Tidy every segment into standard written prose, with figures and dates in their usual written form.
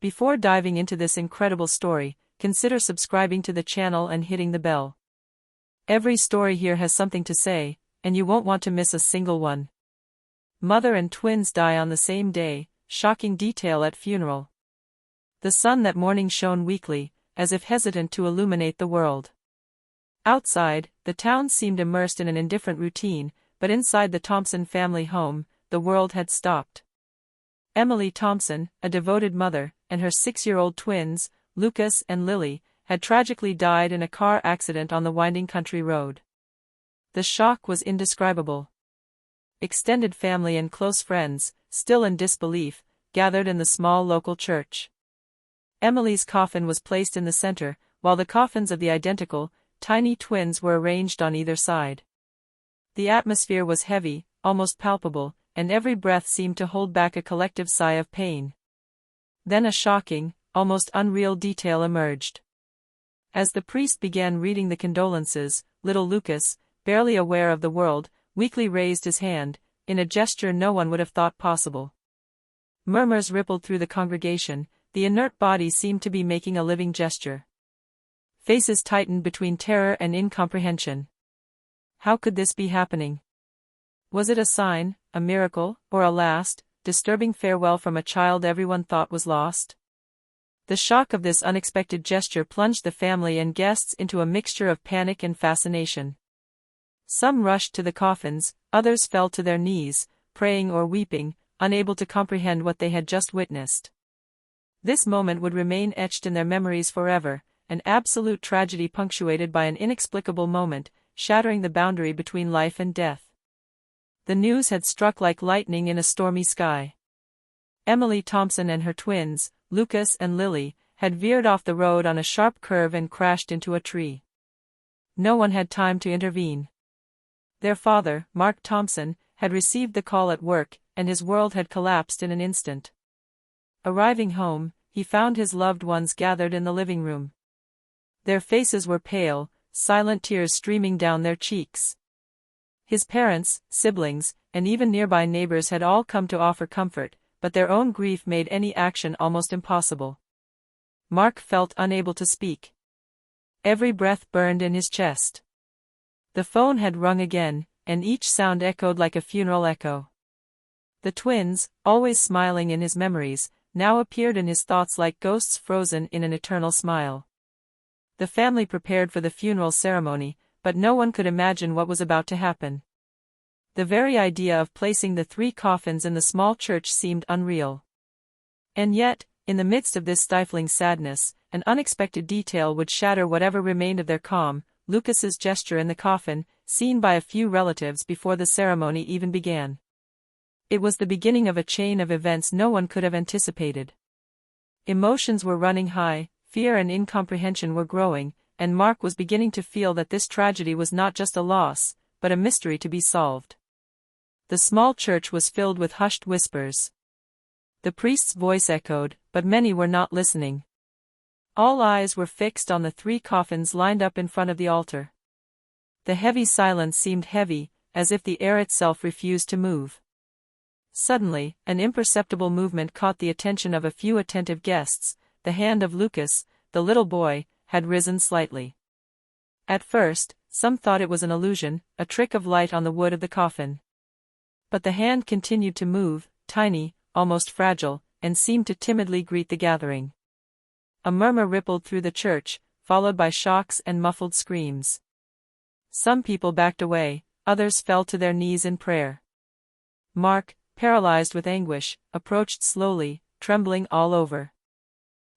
Before diving into this incredible story, consider subscribing to the channel and hitting the bell. Every story here has something to say, and you won't want to miss a single one. Mother and twins die on the same day, shocking detail at funeral. The sun that morning shone weakly, as if hesitant to illuminate the world. Outside, the town seemed immersed in an indifferent routine, but inside the Thompson family home, the world had stopped. Emily Thompson, a devoted mother, and her 6-year-old twins, Lucas and Lily, had tragically died in a car accident on the winding country road. The shock was indescribable. Extended family and close friends, still in disbelief, gathered in the small local church. Emily's coffin was placed in the center, while the coffins of the identical, tiny twins were arranged on either side. The atmosphere was heavy, almost palpable, and every breath seemed to hold back a collective sigh of pain. Then a shocking, almost unreal detail emerged. As the priest began reading the condolences, little Lucas, barely aware of the world, weakly raised his hand, in a gesture no one would have thought possible. Murmurs rippled through the congregation, the inert body seemed to be making a living gesture. Faces tightened between terror and incomprehension. How could this be happening? Was it a sign, a miracle, or a last, disturbing farewell from a child everyone thought was lost? The shock of this unexpected gesture plunged the family and guests into a mixture of panic and fascination. Some rushed to the coffins, others fell to their knees, praying or weeping, unable to comprehend what they had just witnessed. This moment would remain etched in their memories forever, an absolute tragedy punctuated by an inexplicable moment, shattering the boundary between life and death. The news had struck like lightning in a stormy sky. Emily Thompson and her twins, Lucas and Lily, had veered off the road on a sharp curve and crashed into a tree. No one had time to intervene. Their father, Mark Thompson, had received the call at work, and his world had collapsed in an instant. Arriving home, he found his loved ones gathered in the living room. Their faces were pale, silent tears streaming down their cheeks. His parents, siblings, and even nearby neighbors had all come to offer comfort, but their own grief made any action almost impossible. Mark felt unable to speak. Every breath burned in his chest. The phone had rung again, and each sound echoed like a funeral echo. The twins, always smiling in his memories, now appeared in his thoughts like ghosts frozen in an eternal smile. The family prepared for the funeral ceremony, but no one could imagine what was about to happen. The very idea of placing the 3 coffins in the small church seemed unreal. And yet, in the midst of this stifling sadness, an unexpected detail would shatter whatever remained of their calm: Lucas's gesture in the coffin, seen by a few relatives before the ceremony even began. It was the beginning of a chain of events no one could have anticipated. Emotions were running high, fear and incomprehension were growing, and Mark was beginning to feel that this tragedy was not just a loss, but a mystery to be solved. The small church was filled with hushed whispers. The priest's voice echoed, but many were not listening. All eyes were fixed on the 3 coffins lined up in front of the altar. The heavy silence seemed heavy, as if the air itself refused to move. Suddenly, an imperceptible movement caught the attention of a few attentive guests. The hand of Lucas, the little boy, had risen slightly. At first, some thought it was an illusion, a trick of light on the wood of the coffin. But the hand continued to move, tiny, almost fragile, and seemed to timidly greet the gathering. A murmur rippled through the church, followed by shocks and muffled screams. Some people backed away, others fell to their knees in prayer. Mark, paralyzed with anguish, approached slowly, trembling all over.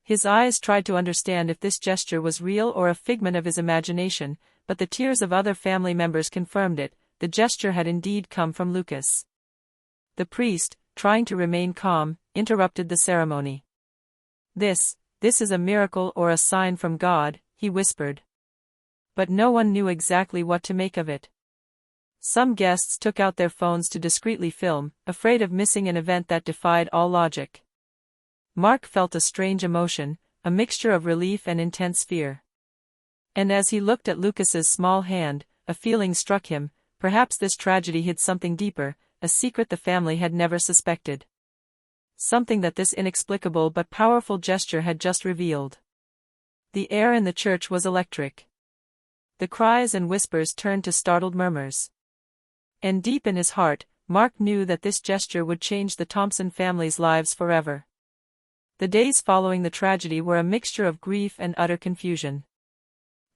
His eyes tried to understand if this gesture was real or a figment of his imagination, but the tears of other family members confirmed it: the gesture had indeed come from Lucas. The priest, trying to remain calm, interrupted the ceremony. This is a miracle or a sign from God," he whispered. But no one knew exactly what to make of it. Some guests took out their phones to discreetly film, afraid of missing an event that defied all logic. Mark felt a strange emotion, a mixture of relief and intense fear. And as he looked at Lucas's small hand, a feeling struck him: perhaps this tragedy hid something deeper, a secret the family had never suspected. something that this inexplicable but powerful gesture had just revealed. The air in the church was electric. The cries and whispers turned to startled murmurs. And deep in his heart, Mark knew that this gesture would change the Thompson family's lives forever. The days following the tragedy were a mixture of grief and utter confusion.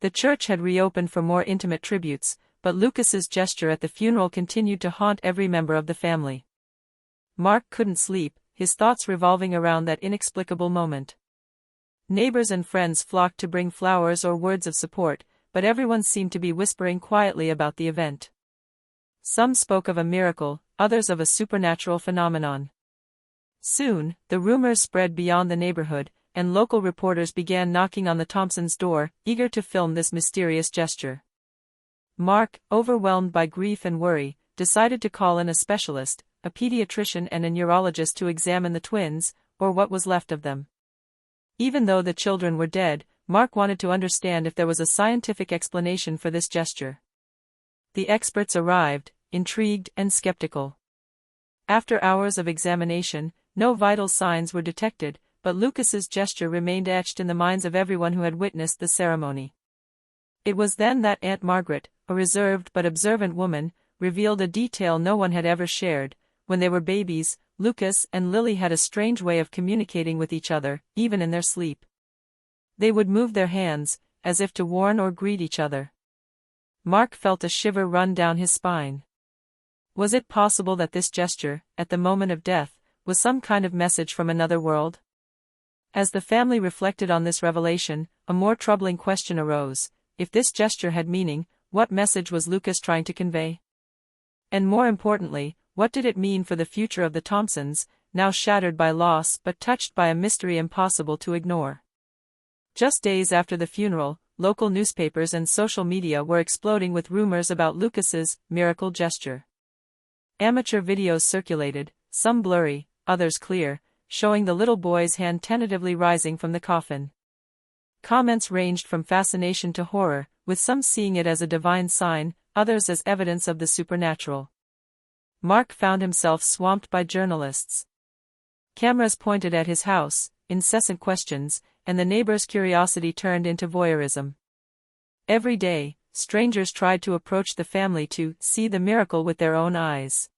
The church had reopened for more intimate tributes, but Lucas's gesture at the funeral continued to haunt every member of the family. Mark couldn't sleep, his thoughts revolving around that inexplicable moment. Neighbors and friends flocked to bring flowers or words of support, but everyone seemed to be whispering quietly about the event. Some spoke of a miracle, others of a supernatural phenomenon. Soon, the rumors spread beyond the neighborhood, and local reporters began knocking on the Thompsons' door, eager to film this mysterious gesture. Mark, overwhelmed by grief and worry, decided to call in a specialist, a pediatrician and a neurologist to examine the twins, or what was left of them. Even though the children were dead, Mark wanted to understand if there was a scientific explanation for this gesture. The experts arrived, intrigued and skeptical. After hours of examination, no vital signs were detected, but Lucas's gesture remained etched in the minds of everyone who had witnessed the ceremony. It was then that Aunt Margaret, a reserved but observant woman, revealed a detail no one had ever shared. When they were babies, Lucas and Lily had a strange way of communicating with each other, even in their sleep. They would move their hands, as if to warn or greet each other. Mark felt a shiver run down his spine. Was it possible that this gesture, at the moment of death, was some kind of message from another world? As the family reflected on this revelation, a more troubling question arose. If this gesture had meaning, what message was Lucas trying to convey? And more importantly, what did it mean for the future of the Thompsons, now shattered by loss but touched by a mystery impossible to ignore? Just days after the funeral, local newspapers and social media were exploding with rumors about Lucas's miracle gesture. Amateur videos circulated, some blurry, others clear, showing the little boy's hand tentatively rising from the coffin. Comments ranged from fascination to horror, with some seeing it as a divine sign, others as evidence of the supernatural. Mark found himself swamped by journalists. Cameras pointed at his house, incessant questions, and the neighbors' curiosity turned into voyeurism. Every day, strangers tried to approach the family to see the miracle with their own eyes.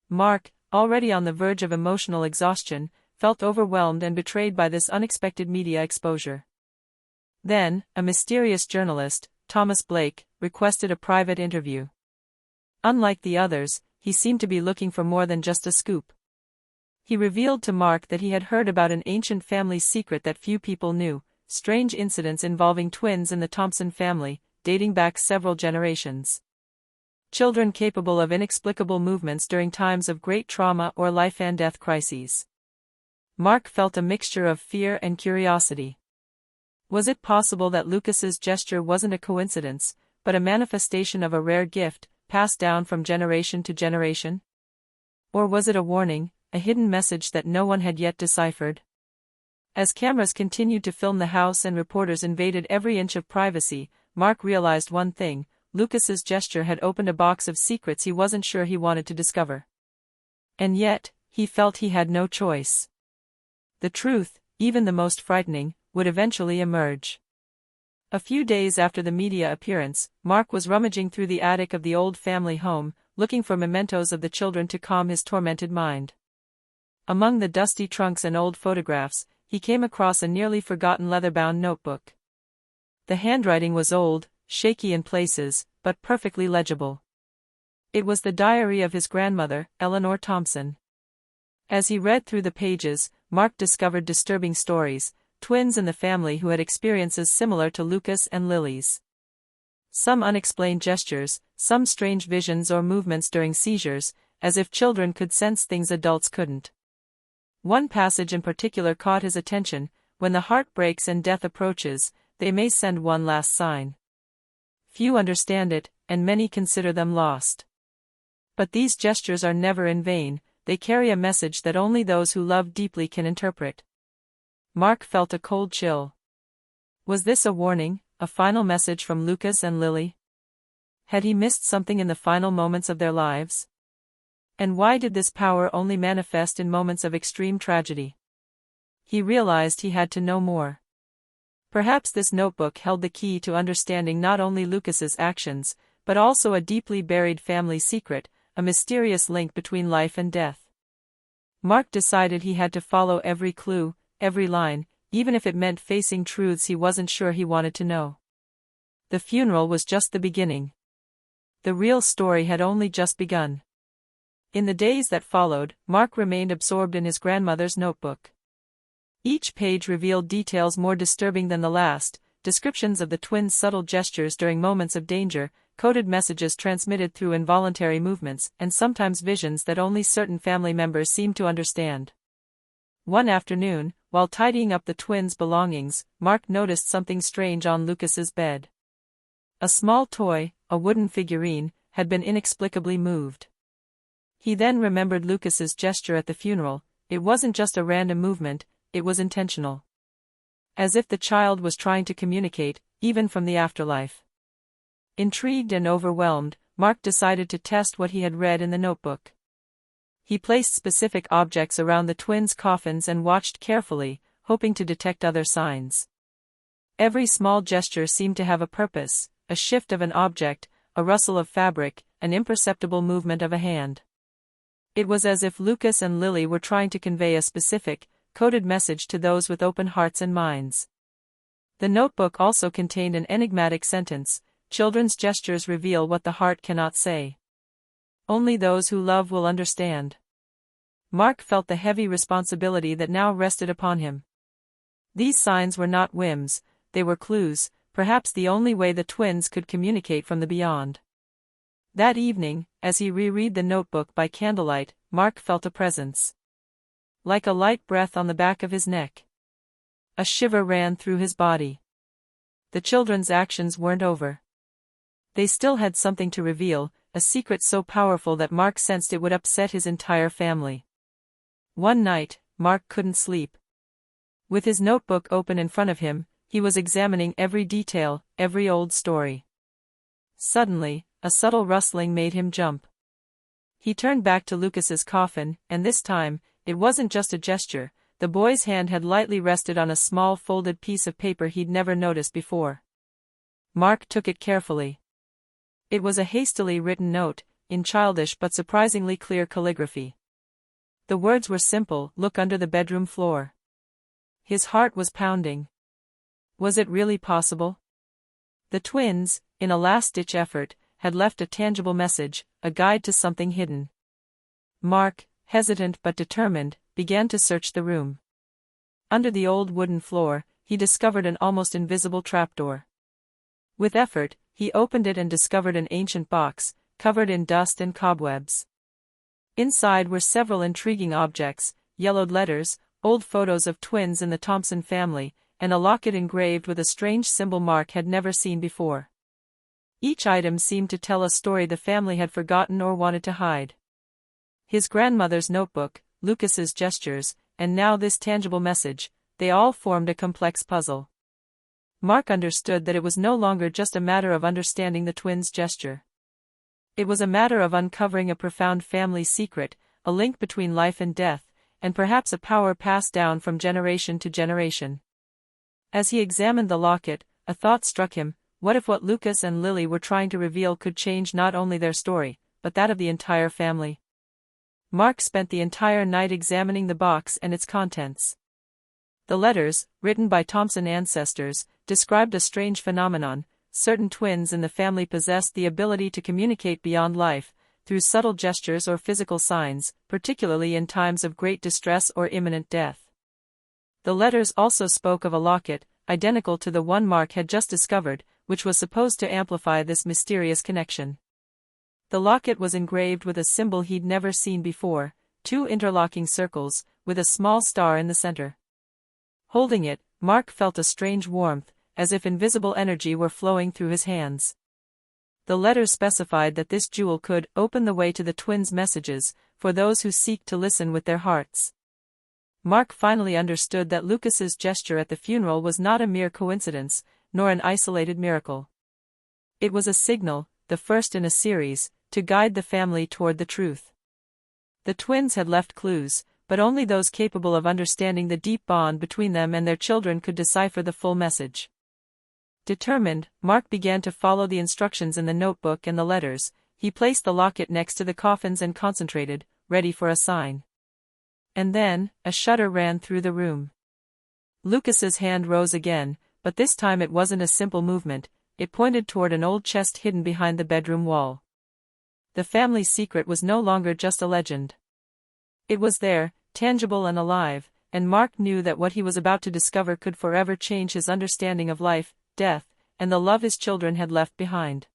Mark, already on the verge of emotional exhaustion, felt overwhelmed and betrayed by this unexpected media exposure. Then, a mysterious journalist, Thomas Blake, requested a private interview. Unlike the others, he seemed to be looking for more than just a scoop. He revealed to Mark that he had heard about an ancient family secret that few people knew, strange incidents involving twins in the Thompson family, dating back several generations. Children capable of inexplicable movements during times of great trauma or life-and-death crises. Mark felt a mixture of fear and curiosity. Was it possible that Lucas's gesture wasn't a coincidence, but a manifestation of a rare gift, passed down from generation to generation? Or was it a warning, a hidden message that no one had yet deciphered? As cameras continued to film the house and reporters invaded every inch of privacy, Mark realized one thing: Lucas's gesture had opened a box of secrets he wasn't sure he wanted to discover. And yet, he felt he had no choice. The truth, even the most frightening, would eventually emerge. A few days after the media appearance, Mark was rummaging through the attic of the old family home, looking for mementos of the children to calm his tormented mind. Among the dusty trunks and old photographs, he came across a nearly forgotten leather-bound notebook. The handwriting was old, shaky in places, but perfectly legible. It was the diary of his grandmother, Eleanor Thompson. As he read through the pages, Mark discovered disturbing stories, twins in the family who had experiences similar to Lucas and Lily's. Some unexplained gestures, some strange visions or movements during seizures, as if children could sense things adults couldn't. One passage in particular caught his attention: when the heart breaks and death approaches, they may send one last sign. Few understand it, and many consider them lost. But these gestures are never in vain, they carry a message that only those who love deeply can interpret. Mark felt a cold chill. Was this a warning, a final message from Lucas and Lily? Had he missed something in the final moments of their lives? And why did this power only manifest in moments of extreme tragedy? He realized he had to know more. Perhaps this notebook held the key to understanding not only Lucas's actions, but also a deeply buried family secret, a mysterious link between life and death. Mark decided he had to follow every clue, every line, even if it meant facing truths he wasn't sure he wanted to know. The funeral was just the beginning. The real story had only just begun. In the days that followed, Mark remained absorbed in his grandmother's notebook. Each page revealed details more disturbing than the last, descriptions of the twins' subtle gestures during moments of danger, coded messages transmitted through involuntary movements, and sometimes visions that only certain family members seemed to understand. One afternoon, while tidying up the twins' belongings, Mark noticed something strange on Lucas's bed. A small toy, a wooden figurine, had been inexplicably moved. He then remembered Lucas's gesture at the funeral. It wasn't just a random movement, it was intentional. As if the child was trying to communicate, even from the afterlife. Intrigued and overwhelmed, Mark decided to test what he had read in the notebook. He placed specific objects around the twins' coffins and watched carefully, hoping to detect other signs. Every small gesture seemed to have a purpose, a shift of an object, a rustle of fabric, an imperceptible movement of a hand. It was as if Lucas and Lily were trying to convey a specific, coded message to those with open hearts and minds. The notebook also contained an enigmatic sentence: "Children's gestures reveal what the heart cannot say. Only those who love will understand." Mark felt the heavy responsibility that now rested upon him. These signs were not whims, they were clues, perhaps the only way the twins could communicate from the beyond. That evening, as he reread the notebook by candlelight, Mark felt a presence. Like a light breath on the back of his neck. A shiver ran through his body. The children's actions weren't over. They still had something to reveal, a secret so powerful that Mark sensed it would upset his entire family. One night, Mark couldn't sleep. With his notebook open in front of him, he was examining every detail, every old story. Suddenly, a subtle rustling made him jump. He turned back to Lucas's coffin, and this time, it wasn't just a gesture. The boy's hand had lightly rested on a small folded piece of paper he'd never noticed before. Mark took it carefully. It was a hastily written note, in childish but surprisingly clear calligraphy. The words were simple: "Look under the bedroom floor." His heart was pounding. Was it really possible? The twins, in a last-ditch effort, had left a tangible message, a guide to something hidden. Mark, hesitant but determined, began to search the room. Under the old wooden floor, he discovered an almost invisible trapdoor. With effort, he opened it and discovered an ancient box, covered in dust and cobwebs. Inside were several intriguing objects: yellowed letters, old photos of twins in the Thompson family, and a locket engraved with a strange symbol Mark had never seen before. Each item seemed to tell a story the family had forgotten or wanted to hide. His grandmother's notebook, Lucas's gestures, and now this tangible message, they all formed a complex puzzle. Mark understood that it was no longer just a matter of understanding the twins' gesture. It was a matter of uncovering a profound family secret, a link between life and death, and perhaps a power passed down from generation to generation. As he examined the locket, a thought struck him: what if what Lucas and Lily were trying to reveal could change not only their story, but that of the entire family? Mark spent the entire night examining the box and its contents. The letters, written by Thompson ancestors, described a strange phenomenon. Certain twins in the family possessed the ability to communicate beyond life, through subtle gestures or physical signs, particularly in times of great distress or imminent death. The letters also spoke of a locket, identical to the one Mark had just discovered, which was supposed to amplify this mysterious connection. The locket was engraved with a symbol he'd never seen before: two interlocking circles, with a small star in the center. Holding it, Mark felt a strange warmth, as if invisible energy were flowing through his hands. The letters specified that this jewel could open the way to the twins' messages, for those who seek to listen with their hearts. Mark finally understood that Lucas's gesture at the funeral was not a mere coincidence, nor an isolated miracle. It was a signal, the first in a series, to guide the family toward the truth. The twins had left clues, but only those capable of understanding the deep bond between them and their children could decipher the full message. Determined, Mark began to follow the instructions in the notebook and the letters. He placed the locket next to the coffins and concentrated, ready for a sign. And then, a shudder ran through the room. Lucas's hand rose again, but this time it wasn't a simple movement. It pointed toward an old chest hidden behind the bedroom wall. The family's secret was no longer just a legend. It was there, tangible and alive, and Mark knew that what he was about to discover could forever change his understanding of life, death, and the love his children had left behind.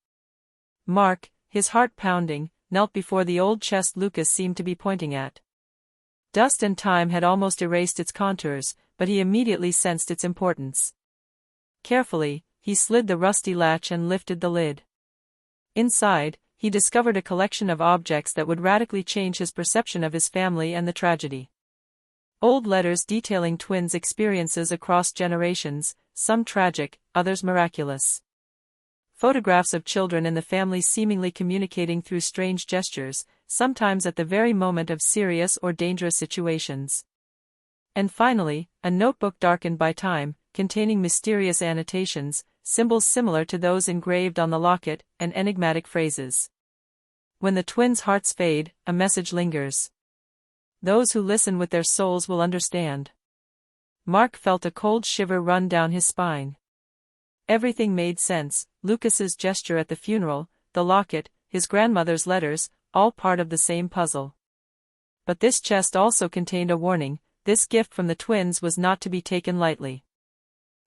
Mark, his heart pounding, knelt before the old chest Lucas seemed to be pointing at. Dust and time had almost erased its contours, but he immediately sensed its importance. Carefully, he slid the rusty latch and lifted the lid. Inside, he discovered a collection of objects that would radically change his perception of his family and the tragedy. Old letters detailing twins' experiences across generations, some tragic, others miraculous. Photographs of children in the family seemingly communicating through strange gestures, sometimes at the very moment of serious or dangerous situations. And finally, a notebook darkened by time, containing mysterious annotations, symbols similar to those engraved on the locket, and enigmatic phrases. When the twins' hearts fade, a message lingers. Those who listen with their souls will understand. Mark felt a cold shiver run down his spine. Everything made sense: Lucas's gesture at the funeral, the locket, his grandmother's letters, all part of the same puzzle. But this chest also contained a warning: this gift from the twins was not to be taken lightly.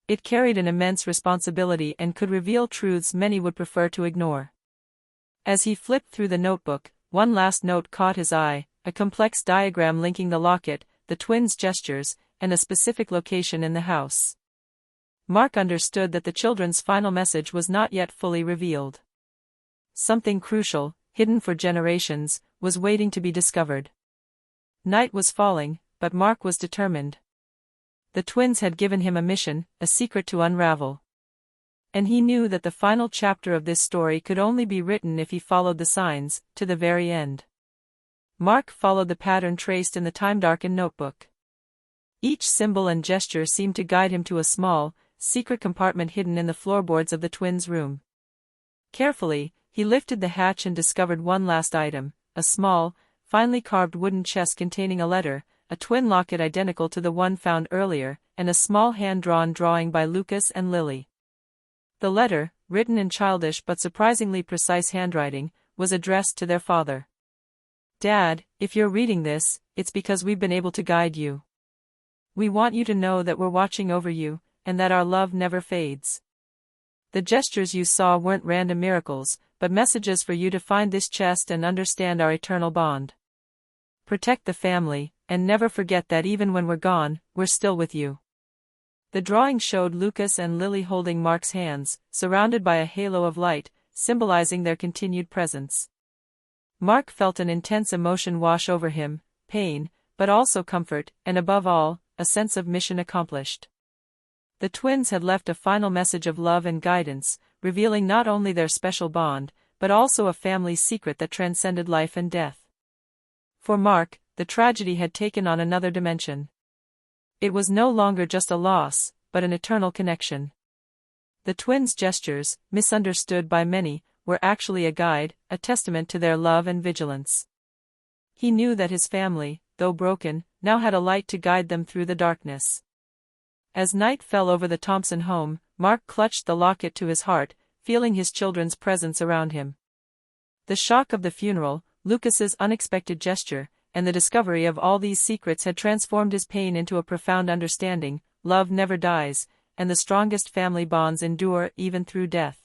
It carried an immense responsibility and could reveal truths many would prefer to ignore. As he flipped through the notebook, one last note caught his eye: a complex diagram linking the locket, the twins' gestures, and a specific location in the house. Mark understood that the children's final message was not yet fully revealed. Something crucial, hidden for generations, was waiting to be discovered. Night was falling, but Mark was determined. The twins had given him a mission, a secret to unravel. And he knew that the final chapter of this story could only be written if he followed the signs, to the very end. Mark followed the pattern traced in the time-darkened notebook. Each symbol and gesture seemed to guide him to a small, secret compartment hidden in the floorboards of the twins' room. Carefully, he lifted the hatch and discovered one last item: a small, finely carved wooden chest containing a letter, a twin locket identical to the one found earlier, and a small hand-drawn drawing by Lucas and Lily. The letter, written in childish but surprisingly precise handwriting, was addressed to their father. "Dad, if you're reading this, it's because we've been able to guide you. We want you to know that we're watching over you, and that our love never fades. The gestures you saw weren't random miracles, but messages for you to find this chest and understand our eternal bond. Protect the family, and never forget that even when we're gone, we're still with you." The drawing showed Lucas and Lily holding Mark's hands, surrounded by a halo of light, symbolizing their continued presence. Mark felt an intense emotion wash over him: pain, but also comfort, and above all, a sense of mission accomplished. The twins had left a final message of love and guidance, revealing not only their special bond, but also a family's secret that transcended life and death. For Mark, the tragedy had taken on another dimension. It was no longer just a loss, but an eternal connection. The twins' gestures, misunderstood by many, were actually a guide, a testament to their love and vigilance. He knew that his family, though broken, now had a light to guide them through the darkness. As night fell over the Thompson home, Mark clutched the locket to his heart, feeling his children's presence around him. The shock of the funeral, Lucas's unexpected gesture, and the discovery of all these secrets had transformed his pain into a profound understanding: love never dies, and the strongest family bonds endure even through death.